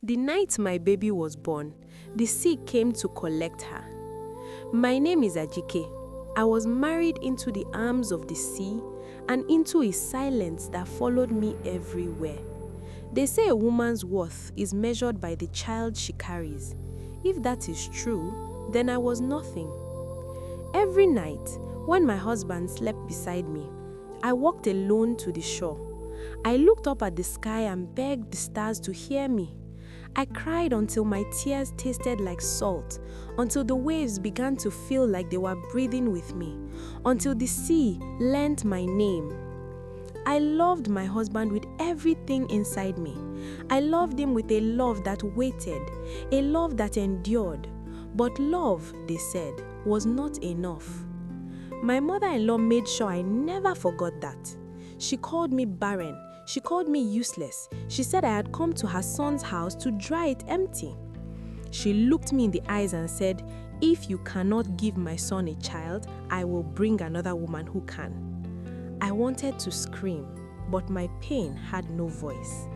The night my baby was born, the sea came to collect her. My name is Ajike. I was married into the arms of the sea and into a silence that followed me everywhere. They say a woman's worth is measured by the child she carries. If that is true, then I was nothing. Every night, when my husband slept beside me, I walked alone to the shore. I looked up at the sky and begged the stars to hear me. I cried until my tears tasted like salt, until the waves began to feel like they were breathing with me, until the sea learnt my name. I loved my husband with everything inside me. I loved him with a love that waited, a love that endured. But love, they said, was not enough. My mother-in-law made sure I never forgot that. She called me barren. She called me useless. She said I had come to her son's house to dry it empty. She looked me in the eyes and said, "If you cannot give my son a child, I will bring another woman who can." I wanted to scream, but my pain had no voice.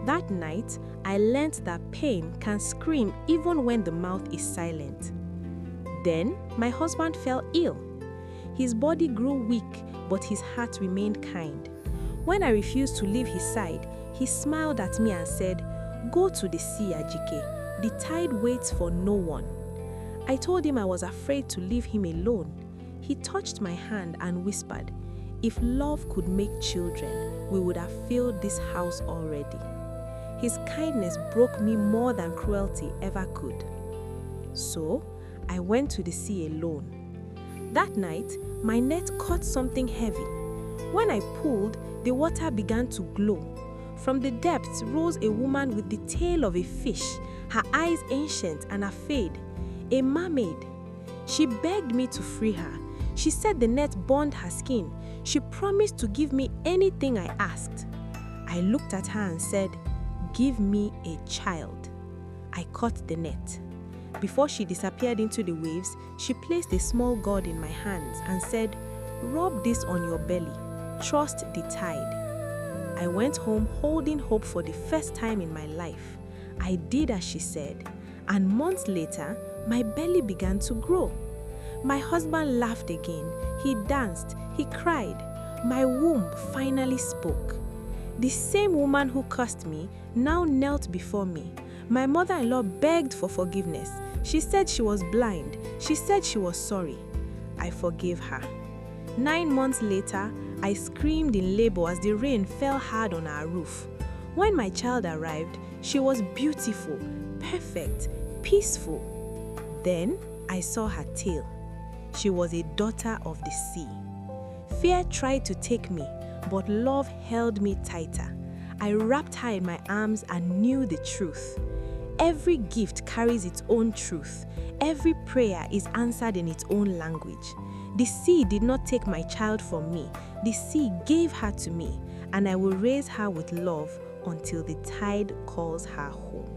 That night, I learnt that pain can scream even when the mouth is silent. Then, my husband fell ill. His body grew weak, but his heart remained kind. When I refused to leave his side, he smiled at me and said, "Go to the sea, Ajike. The tide waits for no one." I told him I was afraid to leave him alone. He touched my hand and whispered, "If love could make children, we would have filled this house already." His kindness broke me more than cruelty ever could. So, I went to the sea alone. That night, my net caught something heavy. When I pulled, the water began to glow. From the depths rose a woman with the tail of a fish, her eyes ancient and afraid, a mermaid. She begged me to free her. She said the net burned her skin. She promised to give me anything I asked. I looked at her and said, "Give me a child." I caught the net. Before she disappeared into the waves, she placed a small gourd in my hands and said, "Rub this on your belly. Trust the tide." I went home holding hope for the first time in my life. I did as she said, and months later, my belly began to grow. My husband laughed again. He danced. He cried. My womb finally spoke. The same woman who cursed me now knelt before me. My mother-in-law begged for forgiveness. She said she was blind. She said she was sorry. I forgave her. 9 months later, I screamed in labor as the rain fell hard on our roof. When my child arrived, she was beautiful, perfect, peaceful. Then I saw her tail. She was a daughter of the sea. Fear tried to take me, but love held me tighter. I wrapped her in my arms and knew the truth. Every gift carries its own truth. Every prayer is answered in its own language. The sea did not take my child from me. The sea gave her to me, and I will raise her with love until the tide calls her home.